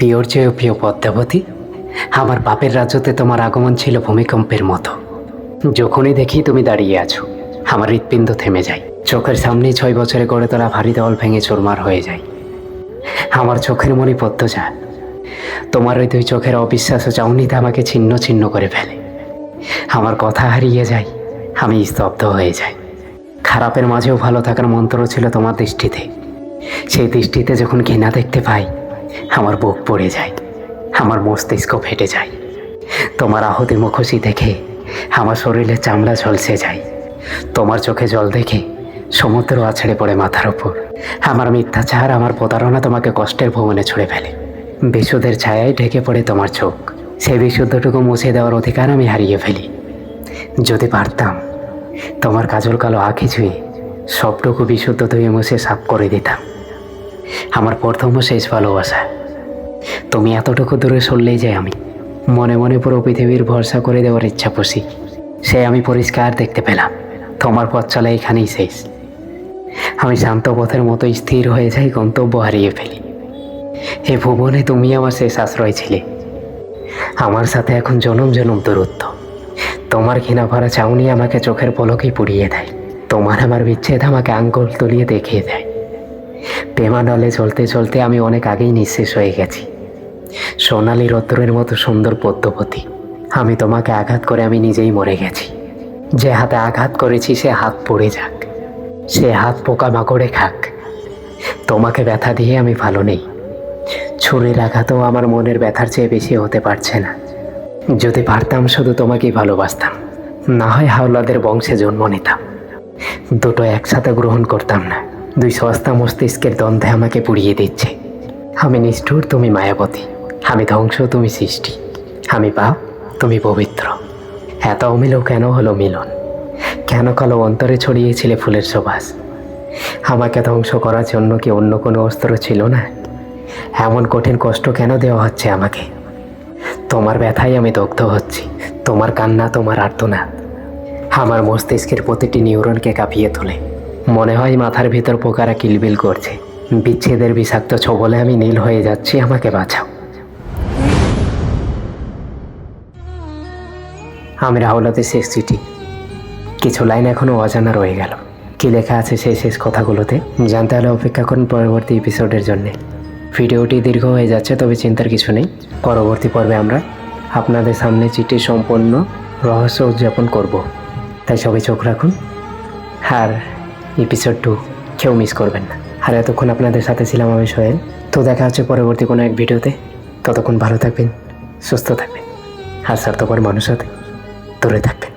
প্রিয়র চেয়েও প্রিয় পদ্মাবতী, আমার বাপের রাজ্যতে তোমার আগমন ছিল ভূমিকম্পের মতো। যখনই দেখি তুমি দাঁড়িয়ে আছো, আমার হৃৎপিণ্ড থেমে যায়। চোখের সামনেই 6 বছরে গড়ে তোলা ভারী দেওয়াল ভেঙে চুরমার হয়ে যায়। আমার চোখের মনি পদ্মজা, তোমার ওই 2 চোখের অবিশ্বাস ও চাউনিতে আমাকে ছিন্ন ছিন্ন করে ফেলে। আমার কথা হারিয়ে যায়, আমি স্তব্ধ হয়ে যাই। খারাপের মাঝেও ভালো থাকার মন্ত্র ছিল তোমার দৃষ্টিতে। সেই দৃষ্টিতে যখন ঘৃণা দেখতে পাই, আমার বুক পড়ে যায়, আমার মস্তিষ্ক ফেটে যায়। তোমার আহতি মুখোশি দেখে আমার শরীরে চামড়া ঝলসে যায়। তোমার চোখে জল দেখে সমুদ্র আছড়ে পড়ে মাথার ওপর। আমার মিথ্যাচার, আমার প্রতারণা তোমাকে কষ্টের ভুবনে ছুড়ে ফেলে। বিশুদ্ধের ছায়ায় ঢেকে পড়ে তোমার চোখ। সেই বিশুদ্ধটুকু মুছে দেওয়ার অধিকার আমি হারিয়ে ফেলি। যদি পারতাম, তোমার কাজল কালো আঁখি ছুঁয়ে সবটুকু বিশুদ্ধ ধুয়ে মুছে সাফ করে দিতাম। আমার প্রথম ও শেষ ভালোবাসা, তুমি এতটুকু দূরে সরলেই যে আমি মনে মনে পুরো পৃথিবীর ভরসা করে দেওয়ার ইচ্ছা পুষি। সে আমি পরিষ্কার দেখতে পেলাম, তোমার পথ চলা এখানেই শেষ। আমি শান্ত পথের মতো স্থির হয়ে যাই, গন্তব্য হারিয়ে ফেলি। এ ভুবনে তুমি আমার শেষ আশ্রয় ছিলে। আমার সাথে এখন জনম জনম দূরত্ব। তোমার ঘৃণা ভরা চাউনি আমাকে চোখের পলকেই পুড়িয়ে দেয়। তোমার আমার বিচ্ছেদ আমাকে আঙ্গুল তুলিয়ে দেখিয়ে দেয়। প্রেমানলে চলতে চলতে আমি অনেক আগেই নিঃশেষ হয়ে গেছি। সোনালি রত্নের মতো সুন্দর পদ্মবতী, আমি তোমাকে আঘাত করে আমি নিজেই মরে গেছি। যে হাতে আঘাত করেছি সে হাত পড়ে যাক, সে হাত পোকামাকড়ে খাক। তোমাকে ব্যথা দিয়ে আমি ভালো নেই। ছুরির আঘাতও আমার মনের ব্যথার চেয়ে বেশি হতে পারছে না। যদি পারতাম শুধু তোমাকেই ভালোবাসতাম, না হয় হাওলাদের বংশে জন্ম নিতাম। দুটো একসাথে গ্রহণ করতাম না। 2 সস্তা মস্তিষ্কের দ্বন্দ্বে আমাকে পুড়িয়ে দিচ্ছে। আমি নিষ্ঠুর, তুমি মায়াবতী। আমি ধ্বংস, তুমি সৃষ্টি। আমি পাপ, তুমি পবিত্র। এত অমিলও কেন হলো মিলন? কেন কালো অন্তরে ছড়িয়েছিলে ফুলের সুবাস? আমাকে ধ্বংস করার জন্য কি অন্য কোনো অস্ত্র ছিল না? এমন কঠিন কষ্ট কেন দেওয়া হচ্ছে আমাকে? তোমার ব্যথায় আমি দগ্ধ হচ্ছি। তোমার কান্না, তোমার আর্তনাদ আমার মস্তিষ্কের প্রতিটি নিউরনকে কাঁপিয়ে তোলে। মনে হয় মাথার ভিতর পোকারা কিলবিল করছে। বিচ্ছেদের বিষাক্ত ছোবলে আমি নীল হয়ে যাচ্ছি, আমাকে বাঁচাও। আমি রাহুলাতে শেষ চিঠি। কিছু লাইন এখনও অজানা রয়ে গেল। কি লেখা আছে সেই শেষ কথাগুলোতে জানতে হলে অপেক্ষা করুন পরবর্তী এপিসোডের জন্যে। ভিডিওটি দীর্ঘ হয়ে যাচ্ছে, তবে চিন্তার কিছু নেই। পরবর্তী পর্বে আমরা আপনাদের সামনে চিঠি সম্পন্ন রহস্য উদযাপন করব। তাই সবাই চোখ রাখুন, আর এপিসোড 2 কেউ মিস করবেন না। আর এতক্ষণ আপনাদের সাথে ছিলাম আমি সোহেল। তো দেখা হচ্ছে পরবর্তী কোনো এক ভিডিওতে। ততক্ষণ ভালো থাকবেন, সুস্থ থাকবেন, আর স্বার্থপর মানুষ হতে দূরে থাকবেন।